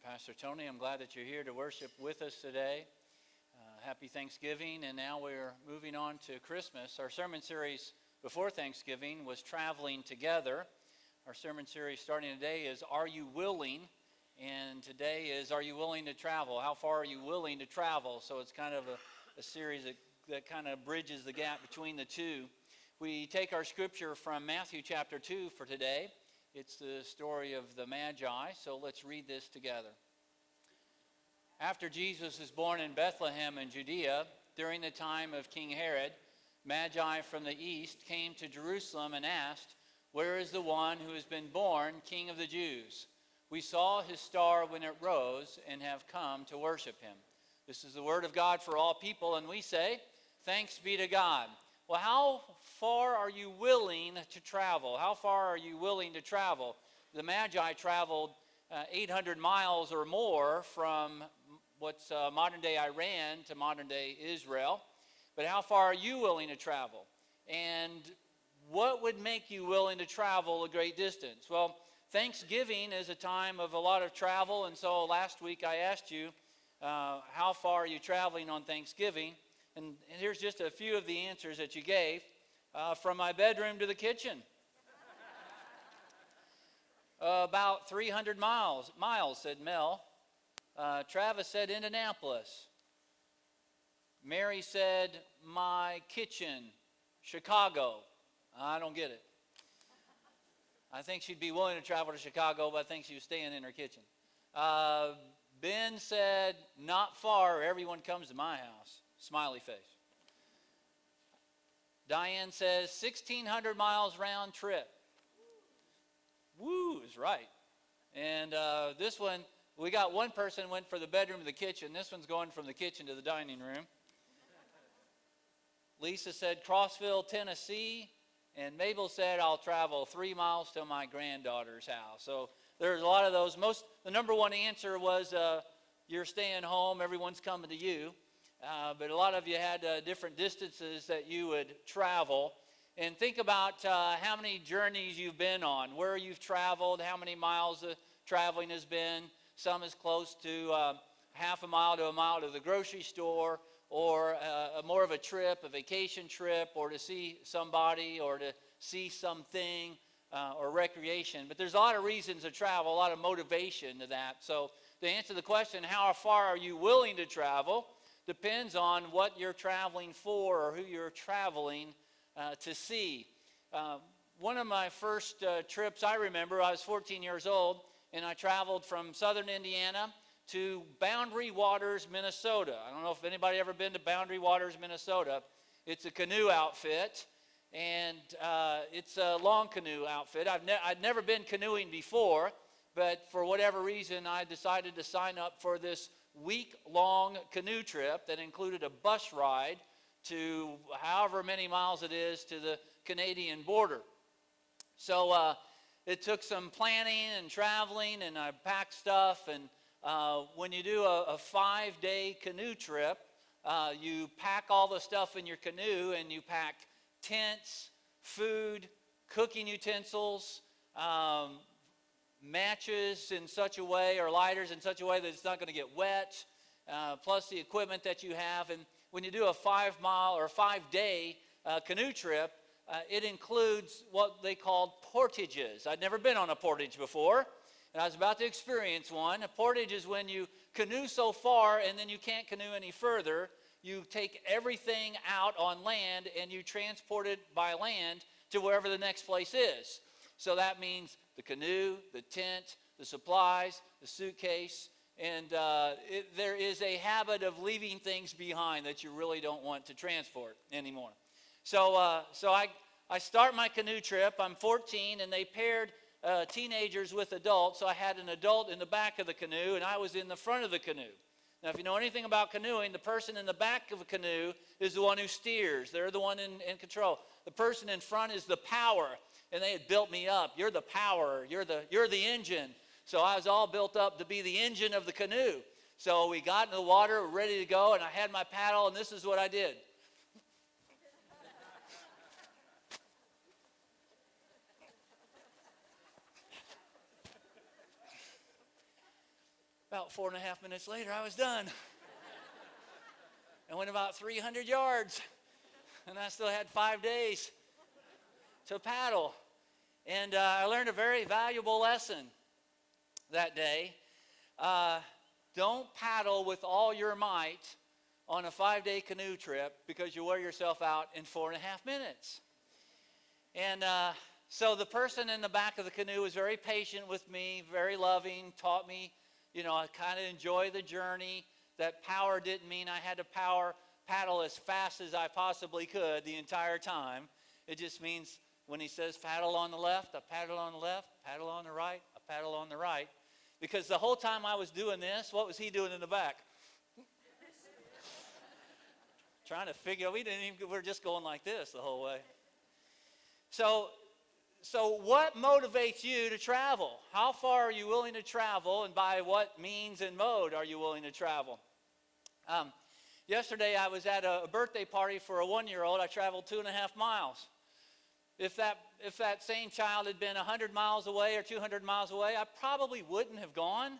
Pastor Tony. I'm glad that you're here to worship with us today. Happy Thanksgiving, and now we're moving on to Christmas. Our sermon series before Thanksgiving was Traveling Together. Our sermon series starting today is Are You Willing? And today is Are You Willing to Travel? How far are you willing to travel? So it's kind of a series that kind of bridges the gap between the two. We take our scripture from Matthew chapter 2 for today. It's the story of the Magi, so let's read this together. After Jesus was born in Bethlehem in Judea, during the time of King Herod, Magi from the east came to Jerusalem and asked, "Where is the one who has been born King of the Jews? We saw his star when it rose and have come to worship him." This is the word of God for all people, and we say, thanks be to God. Well, how far are you willing to travel? How far are you willing to travel? The Magi traveled 800 miles or more from what's modern-day Iran to modern-day Israel. But how far are you willing to travel? And what would make you willing to travel a great distance? Well, Thanksgiving is a time of a lot of travel, and so last week I asked you, how far are you traveling on Thanksgiving? And here's just a few of the answers that you gave. From my bedroom to the kitchen. About 300 miles, said Mel. Travis said Indianapolis. Mary said my kitchen, Chicago. I don't get it. I think she'd be willing to travel to Chicago, but I think she was staying in her kitchen. Ben said not far, everyone comes to my house. Smiley face. Diane says 1,600 miles round trip. Woo is right. And this one, we got one person went for the bedroom to the kitchen. This one's going from the kitchen to the dining room. Lisa said Crossville, Tennessee. And Mabel said I'll travel 3 miles to my granddaughter's house. So there's a lot of those. The number one answer was you're staying home, everyone's coming to you. But a lot of you had different distances that you would travel. And think about how many journeys you've been on, where you've traveled, how many miles the traveling has been. Some is close to half a mile to the grocery store, or more of a trip, a vacation trip, or to see somebody, or to see something, or recreation. But there's a lot of reasons to travel, a lot of motivation to that. So to answer the question, how far are you willing to travel, depends on what you're traveling for or who you're traveling to see. One of my first trips I remember, I was 14 years old, and I traveled from southern Indiana to Boundary Waters, Minnesota. I don't know if anybody ever been to Boundary Waters, Minnesota. It's a canoe outfit, and it's a long canoe outfit. I'd never been canoeing before, but for whatever reason, I decided to sign up for this week-long canoe trip that included a bus ride to however many miles it is to the Canadian border. So it took some planning and traveling, and I packed stuff. And when you do a 5-day canoe trip, you pack all the stuff in your canoe, and you pack tents, food, cooking utensils, matches in such a way, or lighters in such a way that it's not going to get wet, plus the equipment that you have. And when you do a 5-mile or 5-day canoe trip, it includes what they called portages. I'd never been on a portage before, and I was about to experience one. A portage is when you canoe so far and then you can't canoe any further. You take everything out on land and you transport it by land to wherever the next place is. So that means the canoe, the tent, the supplies, the suitcase, and there is a habit of leaving things behind that you really don't want to transport anymore. So I start my canoe trip. I'm 14, and they paired teenagers with adults. So I had an adult in the back of the canoe, and I was in the front of the canoe. Now, if you know anything about canoeing, the person in the back of a canoe is the one who steers. They're the one in control. The person in front is the power. And they had built me up. You're the power. You're the engine. So I was all built up to be the engine of the canoe. So we got in the water, ready to go, and I had my paddle, and this is what I did. About 4.5 minutes later, I was done. I went about 300 yards, and I still had 5 days to paddle. And I learned a very valuable lesson that day. Don't paddle with all your might on a 5-day canoe trip because you wear yourself out in 4.5 minutes. And so the person in the back of the canoe was very patient with me, very loving, taught me, I kind of enjoy the journey. That power didn't mean I had to paddle as fast as I possibly could the entire time. It just means when he says paddle on the left, I paddle on the left, paddle on the right, I paddle on the right. Because the whole time I was doing this, what was he doing in the back? Trying to figure, we're just going like this the whole way. So what motivates you to travel? How far are you willing to travel, and by what means and mode are you willing to travel? Yesterday I was at a birthday party for a 1-year-old. I traveled 2.5 miles. If that same child had been 100 miles away or 200 miles away, I probably wouldn't have gone.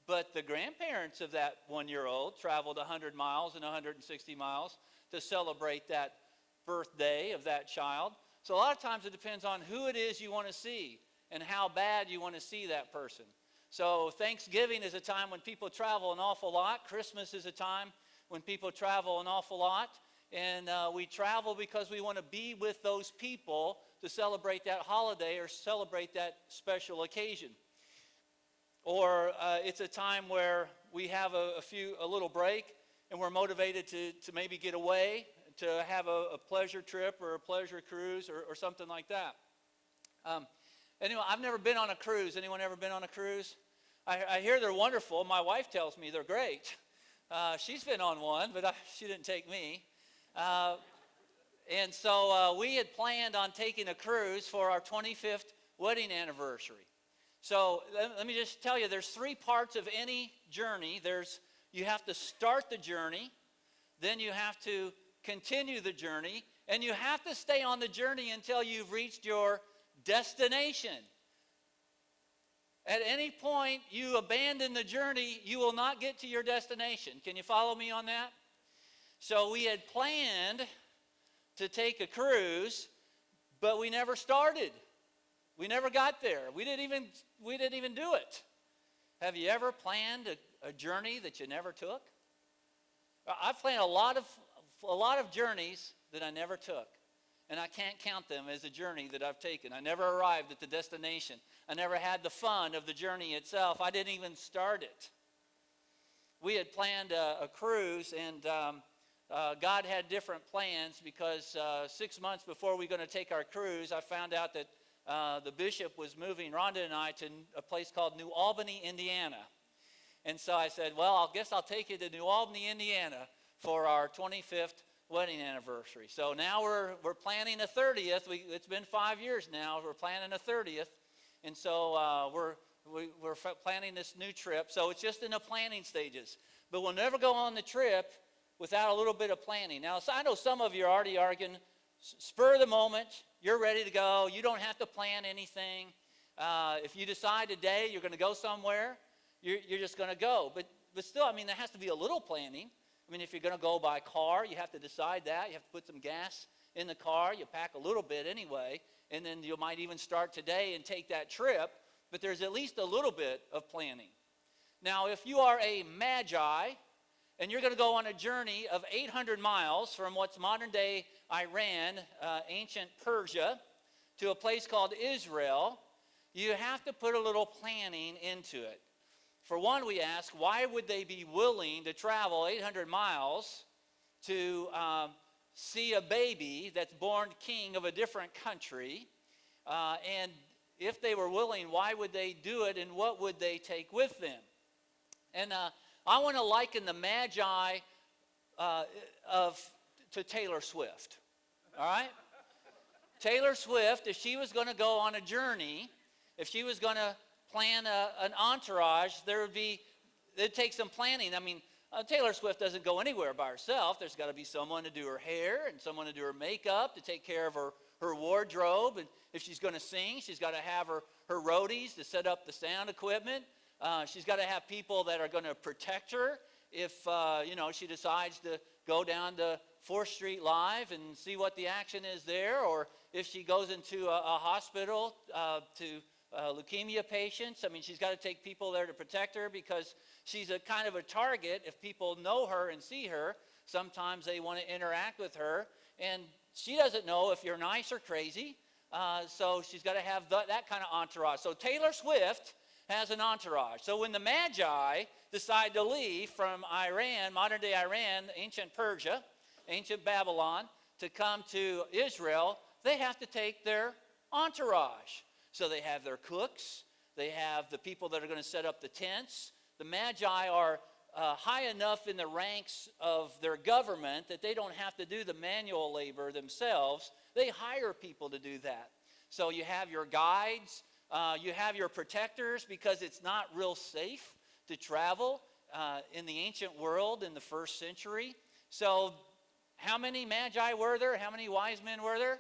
But the grandparents of that 1-year-old traveled 100 miles and 160 miles to celebrate that birthday of that child. So a lot of times it depends on who it is you want to see and how bad you want to see that person. So Thanksgiving is a time when people travel an awful lot. Christmas is a time when people travel an awful lot. And we travel because we want to be with those people to celebrate that holiday or celebrate that special occasion. Or it's a time where we have a little break and we're motivated to maybe get away, to have a pleasure trip or a pleasure cruise or something like that. Anyway, I've never been on a cruise. Anyone ever been on a cruise? I hear they're wonderful. My wife tells me they're great. She's been on one, but she didn't take me. And so we had planned on taking a cruise for our 25th wedding anniversary. So let me just tell you, there's 3 parts of any journey. You have to start the journey, then you have to continue the journey, and you have to stay on the journey until you've reached your destination. At any point you abandon the journey, you will not get to your destination. Can you follow me on that? So we had planned to take a cruise, but we never started. We never got there. We didn't even do it. Have you ever planned a journey that you never took? I've planned a lot of journeys that I never took, and I can't count them as a journey that I've taken. I never arrived at the destination. I never had the fun of the journey itself. I didn't even start it. We had planned a cruise, and God had different plans because 6 months before we were going to take our cruise, I found out that the bishop was moving Rhonda and I to a place called New Albany, Indiana. And so I said, well, I guess I'll take you to New Albany, Indiana for our 25th wedding anniversary. So now we're planning a 30th. It's been 5 years now. We're planning a 30th. And so we're planning this new trip. So it's just in the planning stages. But we'll never go on the trip without a little bit of planning. Now, so I know some of you are already arguing, spur of the moment, you're ready to go. You don't have to plan anything. If you decide today you're going to go somewhere, you're just going to go. But still, there has to be a little planning. If you're going to go by car, you have to decide that. You have to put some gas in the car. You pack a little bit anyway. And then you might even start today and take that trip. But there's at least a little bit of planning. Now, if you are a magi, and you're going to go on a journey of 800 miles from what's modern-day Iran, ancient Persia, to a place called Israel, you have to put a little planning into it. For one, we ask, why would they be willing to travel 800 miles to see a baby that's born king of a different country? And if they were willing, why would they do it, and what would they take with them? And I want to liken the Magi to Taylor Swift, all right? Taylor Swift, if she was going to go on a journey, if she was going to plan an entourage, it'd take some planning. Taylor Swift doesn't go anywhere by herself. There's got to be someone to do her hair and someone to do her makeup, to take care of her wardrobe. And if she's going to sing, she's got to have her roadies to set up the sound equipment. She's got to have people that are going to protect her if, she decides to go down to 4th Street Live and see what the action is there, or if she goes into a hospital to leukemia patients. I mean, she's got to take people there to protect her because she's a kind of a target. If people know her and see her, sometimes they want to interact with her, and she doesn't know if you're nice or crazy, so she's got to have that kind of entourage. So Taylor Swift has an entourage. So when the Magi decide to leave from Iran, modern-day Iran, ancient Persia, ancient Babylon, to come to Israel, they have to take their entourage. So they have their cooks, they have the people that are going to set up the tents. The Magi are high enough in the ranks of their government that they don't have to do the manual labor themselves. They hire people to do that. So you have your guides, you have your protectors, because it's not real safe to travel in the ancient world in the 1st century. So how many Magi were there? How many wise men were there?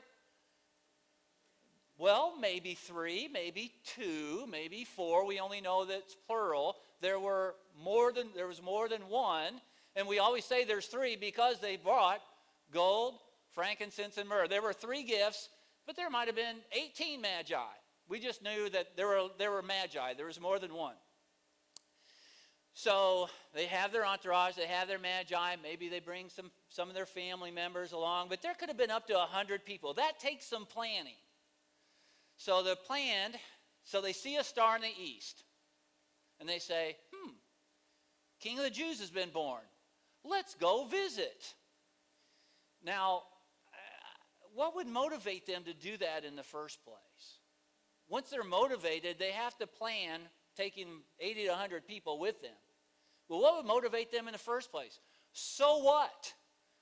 Well, maybe 3, maybe 2, maybe 4. We only know that it's plural. There was more than one, and we always say there's 3 because they brought gold, frankincense, and myrrh. There were 3 gifts, but there might have been 18 Magi. We just knew that there were Magi. There was more than one. So they have their entourage, they have their Magi. Maybe they bring some of their family members along, but there could have been up to 100 people. That takes some planning. So they see a star in the east, and they say, King of the Jews has been born. Let's go visit. Now, what would motivate them to do that in the first place? Once they're motivated, they have to plan taking 80 to 100 people with them. Well, what would motivate them in the first place? So what?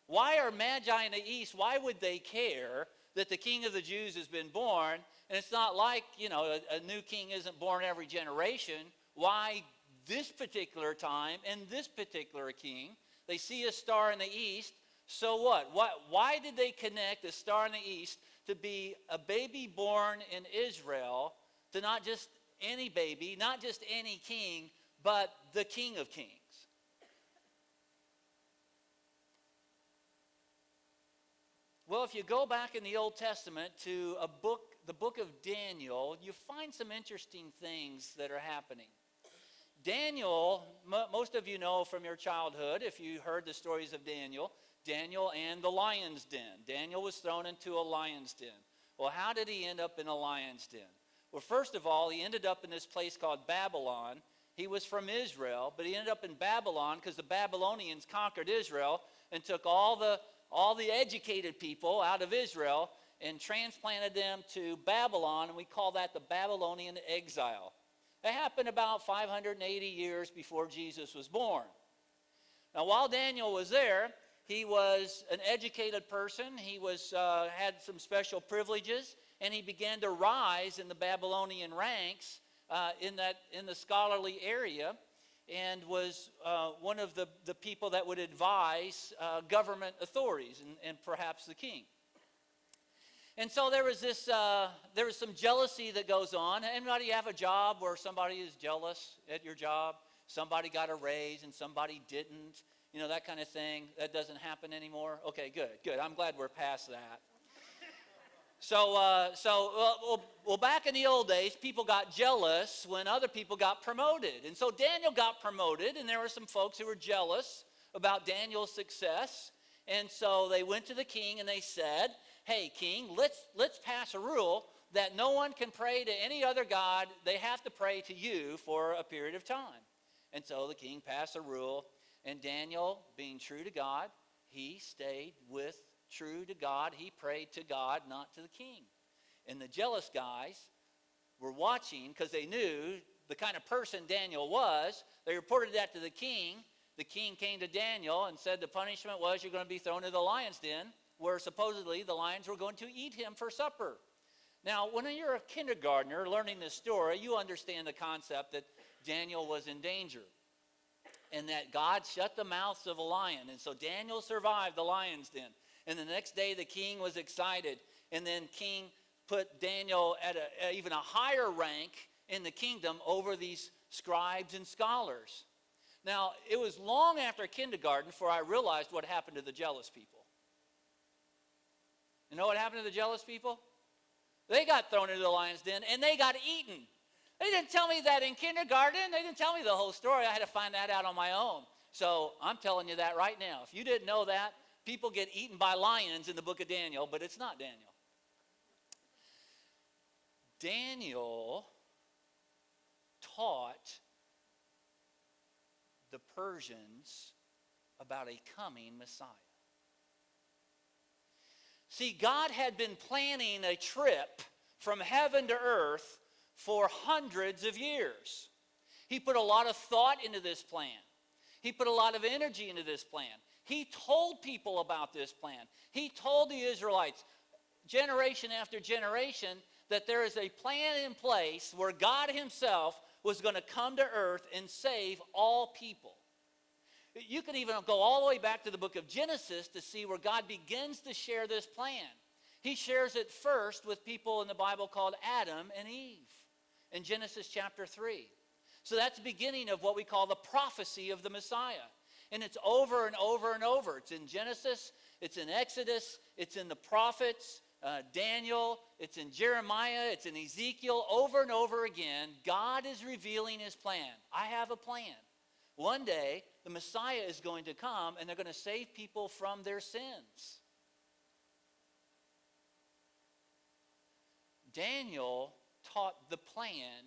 Why are Magi in the east? Why would they care that the King of the Jews has been born? And it's not like, a new king isn't born every generation. Why this particular time and this particular king? They see a star in the east. So what? Why did they connect a star in the east to be a baby born in Israel, to not just any baby, not just any king, but the King of Kings? Well, if you go back in the Old Testament to the book of Daniel, you find some interesting things that are happening. Daniel, most of you know from your childhood, if you heard the stories of Daniel and the lion's den. Daniel was thrown into a lion's den. Well, how did he end up in a lion's den? Well, first of all, he ended up in this place called Babylon. He was from Israel, but he ended up in Babylon because the Babylonians conquered Israel and took all the educated people out of Israel and transplanted them to Babylon, and we call that the Babylonian exile. It happened about 580 years before Jesus was born. Now, while Daniel was there, he was an educated person. He had some special privileges, and he began to rise in the Babylonian ranks in the scholarly area, and was one of the people that would advise government authorities and perhaps the king. And so there was some jealousy that goes on. Anybody have a job where somebody is jealous at your job? Somebody got a raise and somebody didn't. That kind of thing. That doesn't happen anymore. Okay, good. I'm glad we're past that. So back in the old days, people got jealous when other people got promoted. And so Daniel got promoted, and there were some folks who were jealous about Daniel's success. And so they went to the king and they said, hey, king, let's pass a rule that no one can pray to any other god. They have to pray to you for a period of time. And so the king passed a rule, and Daniel, being true to God, he stayed true to God. He prayed to God, not to the king. And the jealous guys were watching because they knew the kind of person Daniel was. They reported that to the king. The king came to Daniel and said the punishment was you're going to be thrown into the lion's den, where supposedly the lions were going to eat him for supper. Now, when you're a kindergartner learning this story, you understand the concept that Daniel was in danger and that God shut the mouths of a lion. And so Daniel survived the lion's den. And the next day the king was excited. And then king put Daniel at even a higher rank in the kingdom over these scribes and scholars. Now, it was long after kindergarten before I realized what happened to the jealous people. You know what happened to the jealous people? They got thrown into the lion's den, and they got eaten. They didn't tell me that in kindergarten. They didn't tell me the whole story. I had to find that out on my own. So I'm telling you that right now. If you didn't know that, people get eaten by lions in the book of Daniel, but it's not Daniel. Daniel taught the Persians about a coming Messiah. See, God had been planning a trip from heaven to earth for hundreds of years. He put a lot of thought into this plan. He put a lot of energy into this plan. He told people about this plan. He told the Israelites, generation after generation, that there is a plan in place where God himself was going to come to earth and save all people. You can even go all the way back to the book of Genesis to see where God begins to share this plan. He shares it first with people in the Bible called Adam and Eve in Genesis chapter 3. So that's the beginning of what we call the prophecy of the Messiah. And it's over and over and over. It's in Genesis, it's in Exodus, it's in the prophets, Daniel, it's in Jeremiah, it's in Ezekiel. Over and over again, God is revealing his plan. I have a plan. One day, the Messiah is going to come, and they're going to save people from their sins. Daniel taught the plan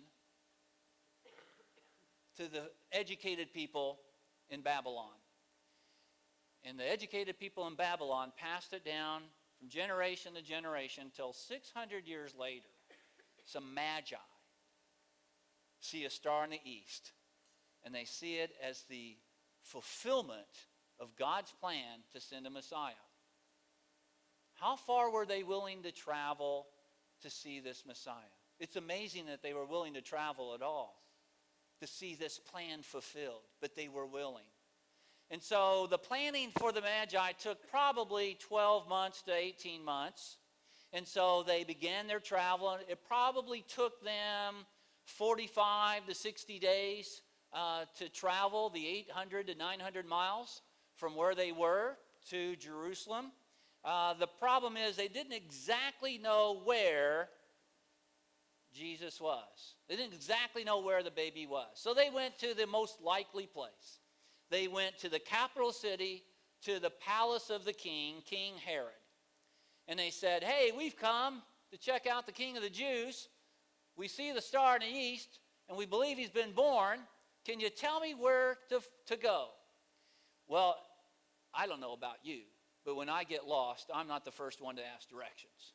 to the educated people in Babylon. And the educated people in Babylon passed it down from generation to generation until 600 years later, some magi see a star in the east. And they see it as the fulfillment of God's plan to send a Messiah. How far were they willing to travel to see this Messiah? It's amazing that they were willing to travel at all to see this plan fulfilled, but they were willing. And so the planning for the Magi took probably 12 months to 18 months. And so they began their travel. It probably took them 45 to 60 days to travel the 800 to 900 miles from where they were to Jerusalem. The problem is they didn't exactly know where Jesus was. They didn't exactly know where the baby was. So they went to the most likely place. They went to the capital city, to the palace of the king, King Herod. And they said, hey, we've come to check out the King of the Jews. We see the star in the east, and we believe he's been born. Can you tell me where to go? Well, I don't know about you, but when I get lost, I'm not the first one to ask directions.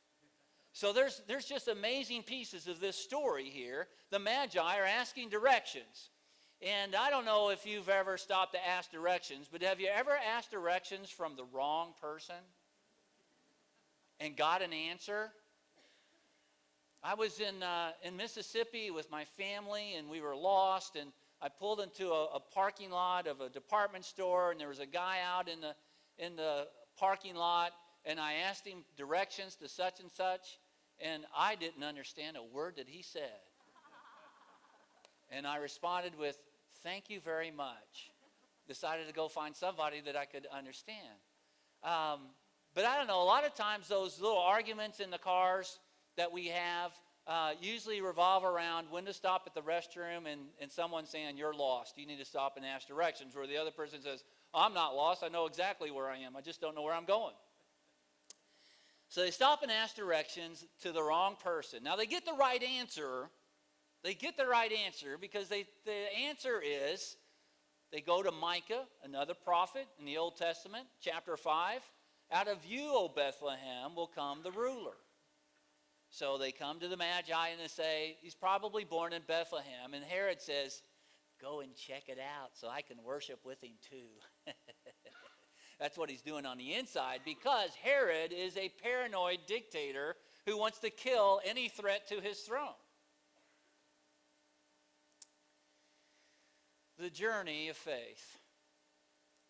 So there's just amazing pieces of this story here. The Magi are asking directions. And I don't know if you've ever stopped to ask directions, but have you ever asked directions from the wrong person and got an answer? I was in Mississippi with my family, and we were lost, and I pulled into a parking lot of a department store, and there was a guy out in the parking lot, and I asked him directions to such and such, and I didn't understand a word that he said. And I responded with, thank you very much. Decided to go find somebody that I could understand. But I don't know, a lot of times those little arguments in the cars that we have usually revolve around when to stop at the restroom and someone saying, you're lost. You need to stop and ask directions. Where the other person says, I'm not lost. I know exactly where I am. I just don't know where I'm going. So they stop and ask directions to the wrong person. Now they get the right answer. They get the right answer because the answer is they go to Micah, another prophet in the Old Testament, chapter 5. Out of you, O Bethlehem, will come the ruler. So they come to the Magi and they say, he's probably born in Bethlehem. And Herod says, go and check it out so I can worship with him too. That's what he's doing on the inside because Herod is a paranoid dictator who wants to kill any threat to his throne. The journey of faith.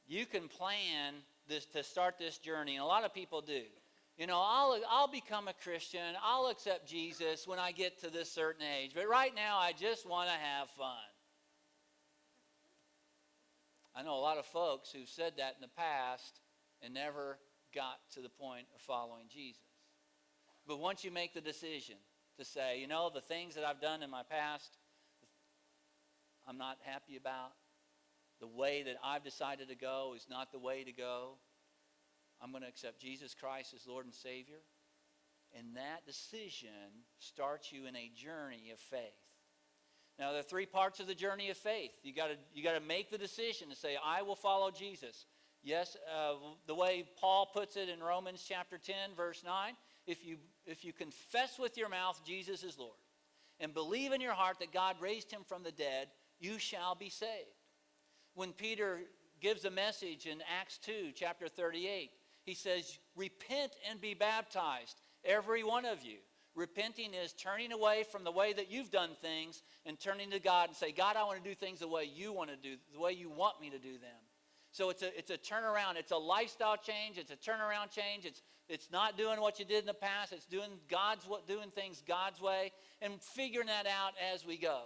You can plan this to start this journey, and a lot of people do. You know, I'll become a Christian, I'll accept Jesus when I get to this certain age, but right now I just want to have fun. I know a lot of folks who've said that in the past and never got to the point of following Jesus. But once you make the decision to say, you know, the things that I've done in my past, I'm not happy about. The way that I've decided to go is not the way to go. I'm going to accept Jesus Christ as Lord and Savior. And that decision starts you in a journey of faith. Now, there are three parts of the journey of faith. You got to make the decision to say, I will follow Jesus. Yes, the way Paul puts it in Romans chapter 10, verse 9, if you confess with your mouth Jesus is Lord and believe in your heart that God raised him from the dead, you shall be saved. When Peter gives a message in Acts 2, chapter 38, he says, repent and be baptized, every one of you. Repenting is turning away from the way that you've done things and turning to God and say, God, I want to do things the way you want to do, the way you want me to do them. So it's a turnaround. It's a lifestyle change. It's a turnaround change. It's not doing what you did in the past. It's doing things God's way and figuring that out as we go.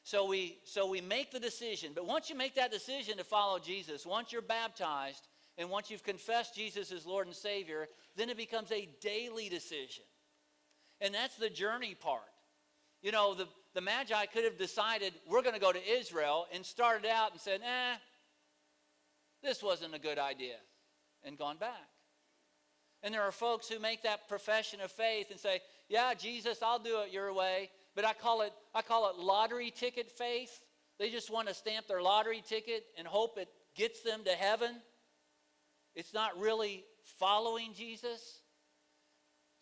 So we make the decision. But once you make that decision to follow Jesus, once you're baptized, and once you've confessed Jesus as Lord and Savior, then it becomes a daily decision. And that's the journey part. You know, the Magi could have decided, we're going to go to Israel, and started out and said, this wasn't a good idea, and gone back. And there are folks who make that profession of faith and say, yeah, Jesus, I'll do it your way. But I call it lottery ticket faith. They just want to stamp their lottery ticket and hope it gets them to heaven. It's not really following Jesus.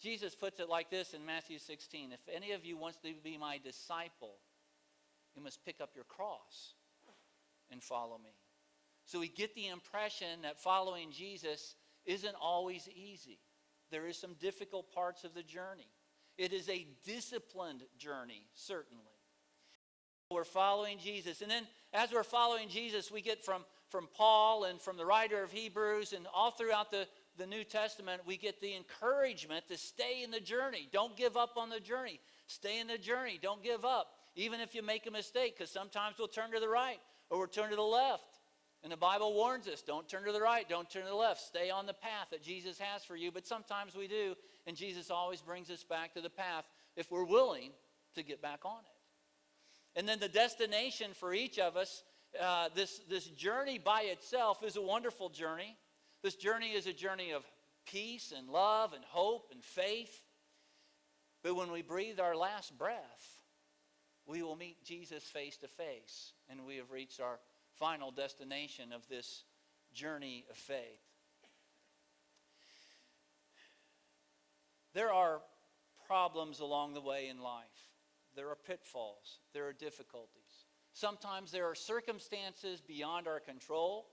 Jesus puts it like this in Matthew 16. If any of you wants to be my disciple, you must pick up your cross and follow me. So we get the impression that following Jesus isn't always easy. There is some difficult parts of the journey. It is a disciplined journey, certainly. We're following Jesus. And then as we're following Jesus, we get from Paul and from the writer of Hebrews and all throughout the New Testament, we get the encouragement to stay in the journey. Don't give up on the journey. Stay in the journey. Don't give up. Even if you make a mistake, because sometimes we'll turn to the right or we'll turn to the left. And the Bible warns us, don't turn to the right, don't turn to the left. Stay on the path that Jesus has for you. But sometimes we do, and Jesus always brings us back to the path if we're willing to get back on it. And then the destination for each of us, this journey by itself is a wonderful journey. This journey is a journey of peace and love and hope and faith. But when we breathe our last breath, we will meet Jesus face to face, and we have reached our final destination of this journey of faith. There are problems along the way in life. There are pitfalls. There are difficulties. Sometimes there are circumstances beyond our control.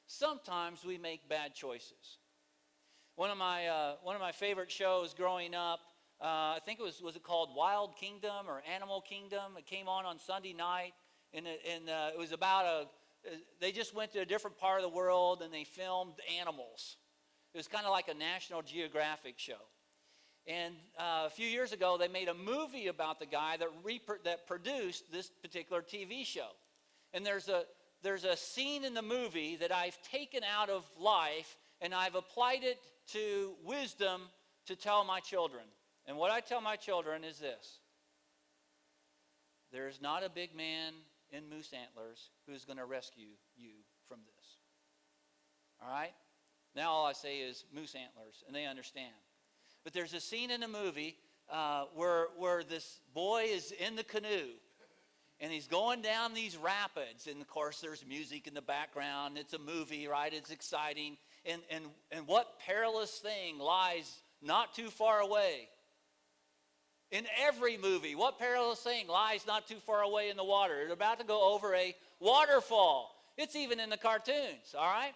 Sometimes we make bad choices. One of my favorite shows growing up, I think was it called Wild Kingdom or Animal Kingdom? It came on Sunday night, and it was about they just went to a different part of the world and they filmed animals. It was kind of like a National Geographic show. And a few years ago, they made a movie about the guy that produced this particular TV show. And there's a scene in the movie that I've taken out of life and I've applied it to wisdom to tell my children. And what I tell my children is this: there is not a big man in moose antlers who's going to rescue you from this. All right? Now all I say is moose antlers, and they understand. But there's a scene in the movie where this boy is in the canoe, and he's going down these rapids, and of course there's music in the background. It's a movie, right? It's exciting. And what perilous thing lies not too far away? In every movie, what perilous thing lies not too far away in the water? It's about to go over a waterfall. It's even in the cartoons, all right?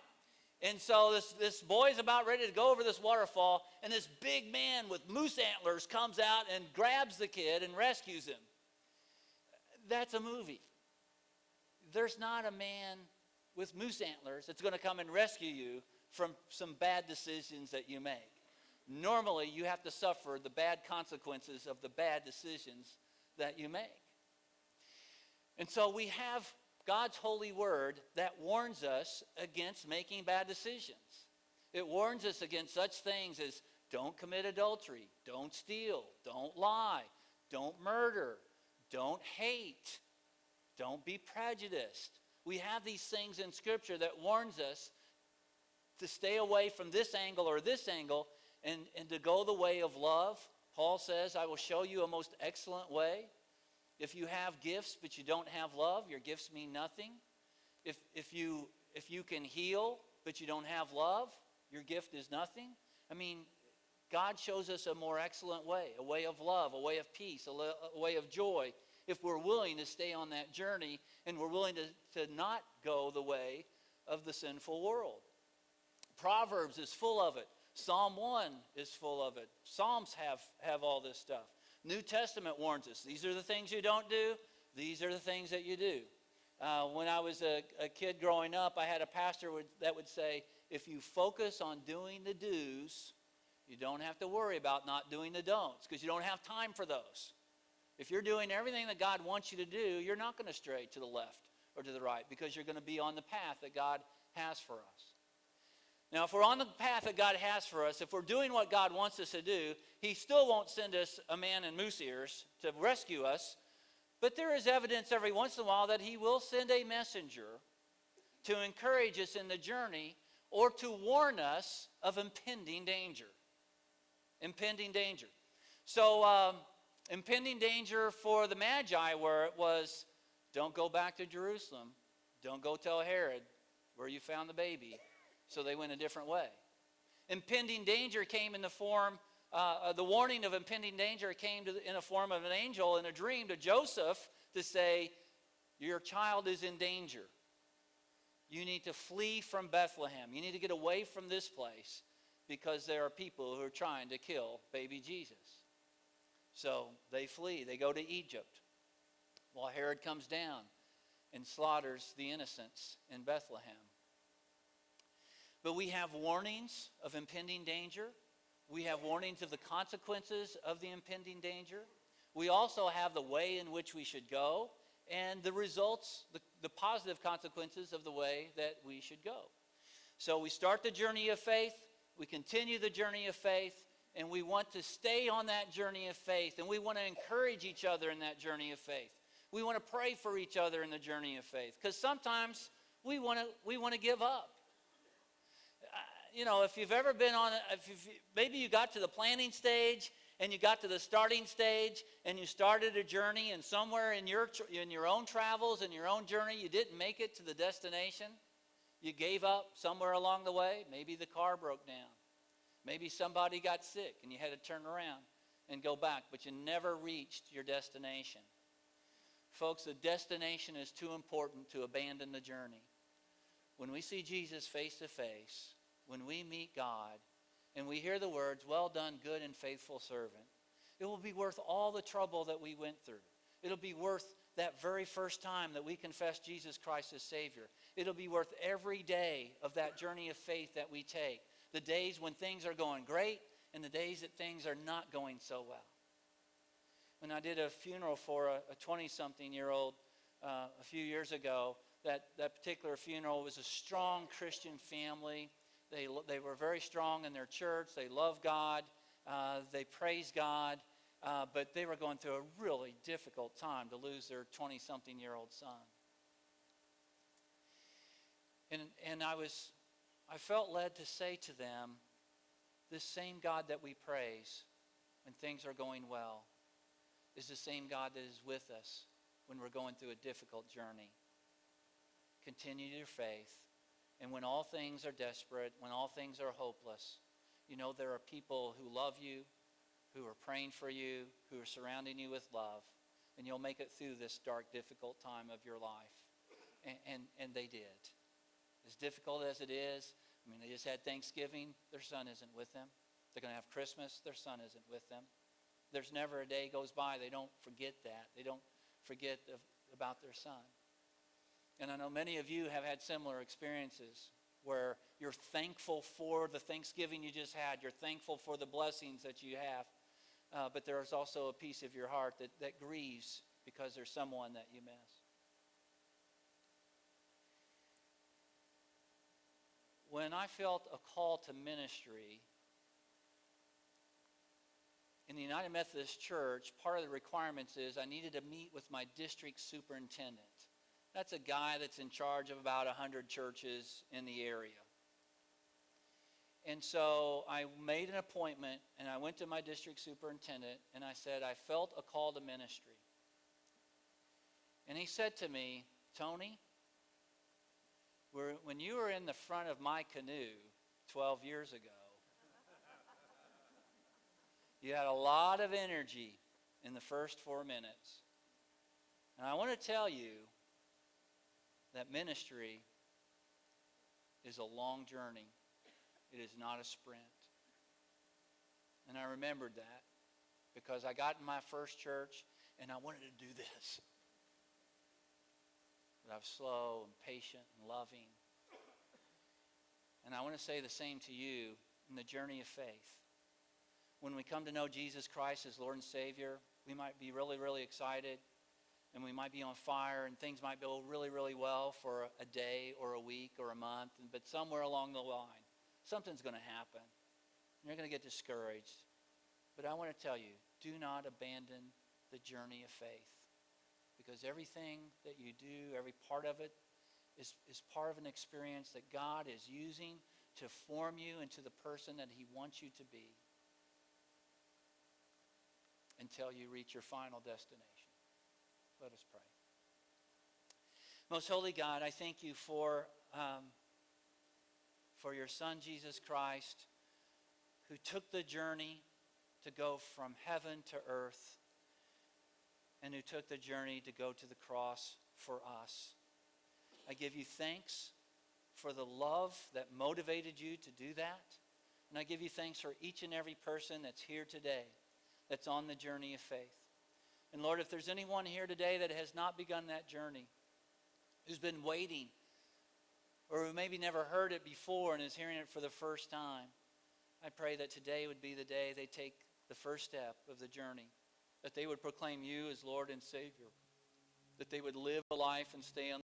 And so this boy's about ready to go over this waterfall, and this big man with moose antlers comes out and grabs the kid and rescues him. That's a movie. There's not a man with moose antlers that's going to come and rescue you from some bad decisions that you make. Normally, you have to suffer the bad consequences of the bad decisions that you make. And so we have God's holy word that warns us against making bad decisions. It warns us against such things as don't commit adultery, don't steal, don't lie, don't murder, don't hate, don't be prejudiced. We have these things in Scripture that warns us to stay away from this angle or this angle and to go the way of love. Paul says, I will show you a most excellent way. If you have gifts but you don't have love, your gifts mean nothing. If you can heal but you don't have love, your gift is nothing. I mean, God shows us a more excellent way, a way of love, a way of peace, a way of joy, if we're willing to stay on that journey and we're willing to not go the way of the sinful world. Proverbs is full of it. Psalm 1 is full of it. Psalms have all this stuff. New Testament warns us. These are the things you don't do. These are the things that you do. When I was a kid growing up, I had a pastor that would say, if you focus on doing the do's, you don't have to worry about not doing the don'ts, because you don't have time for those. If you're doing everything that God wants you to do, you're not going to stray to the left or to the right, because you're going to be on the path that God has for us. Now, if we're on the path that God has for us, if we're doing what God wants us to do, He still won't send us a man in moose ears to rescue us. But there is evidence every once in a while that He will send a messenger to encourage us in the journey or to warn us of impending danger. Impending danger. So, impending danger for the Magi was, don't go back to Jerusalem. Don't go tell Herod where you found the baby. So they went a different way. Impending danger came in the form, the warning of impending danger came in the form of an angel in a dream to Joseph to say, your child is in danger. You need to flee from Bethlehem. You need to get away from this place because there are people who are trying to kill baby Jesus. So they flee. They go to Egypt while Herod comes down and slaughters the innocents in Bethlehem. But we have warnings of impending danger. We have warnings of the consequences of the impending danger. We also have the way in which we should go and the results, the positive consequences of the way that we should go. So we start the journey of faith, we continue the journey of faith, and we want to stay on that journey of faith, and we want to encourage each other in that journey of faith. We want to pray for each other in the journey of faith, because sometimes we want to give up. If you've ever been on, maybe you got to the planning stage and you got to the starting stage and you started a journey, and somewhere in your own travels and your own journey you didn't make it to the destination. You gave up somewhere along the way. Maybe the car broke down. Maybe somebody got sick and you had to turn around and go back, but you never reached your destination. Folks, the destination is too important to abandon the journey. When we see Jesus face to face, when we meet God, and we hear the words, well done, good and faithful servant, it will be worth all the trouble that we went through. It'll be worth that very first time that we confess Jesus Christ as Savior. It'll be worth every day of that journey of faith that we take. The days when things are going great and the days that things are not going so well. When I did a funeral for a 20-something-year-old a few years ago, that particular funeral was a strong Christian family. They were very strong in their church. They loved God. They praised God. But they were going through a really difficult time to lose their 20-something-year-old son. And I felt led to say to them, this same God that we praise when things are going well is the same God that is with us when we're going through a difficult journey. Continue your faith. And when all things are desperate, when all things are hopeless, there are people who love you, who are praying for you, who are surrounding you with love, and you'll make it through this dark, difficult time of your life. And they did. As difficult as it is, they just had Thanksgiving, their son isn't with them. They're going to have Christmas, their son isn't with them. There's never a day goes by they don't forget that. They don't forget about their son. And I know many of you have had similar experiences where you're thankful for the Thanksgiving you just had. You're thankful for the blessings that you have. But there's also a piece of your heart that grieves because there's someone that you miss. when I felt a call to ministry, in the United Methodist Church, part of the requirements is I needed to meet with my district superintendent. That's a guy that's in charge of about 100 churches in the area. And so I made an appointment, and I went to my district superintendent, and I said, I felt a call to ministry. And he said to me, Tony, when you were in the front of my canoe 12 years ago, you had a lot of energy in the first 4 minutes. And I want to tell you that ministry is a long journey. It is not a sprint. And I remembered that because I got in my first church and I wanted to do this. But I was slow and patient and loving. And I want to say the same to you in the journey of faith. When we come to know Jesus Christ as Lord and Savior, we might be really, really excited, and we might be on fire, and things might go really, really well for a day or a week or a month, but somewhere along the line, something's going to happen. You're going to get discouraged. But I want to tell you, do not abandon the journey of faith, because everything that you do, every part of it, is part of an experience that God is using to form you into the person that He wants you to be, until you reach your final destination. Let us pray. Most holy God, I thank you for your Son, Jesus Christ, who took the journey to go from heaven to earth, and who took the journey to go to the cross for us. I give you thanks for the love that motivated you to do that. And I give you thanks for each and every person that's here today, that's on the journey of faith. And Lord, if there's anyone here today that has not begun that journey, who's been waiting, or who maybe never heard it before and is hearing it for the first time, I pray that today would be the day they take the first step of the journey, that they would proclaim you as Lord and Savior, that they would live a life and stay on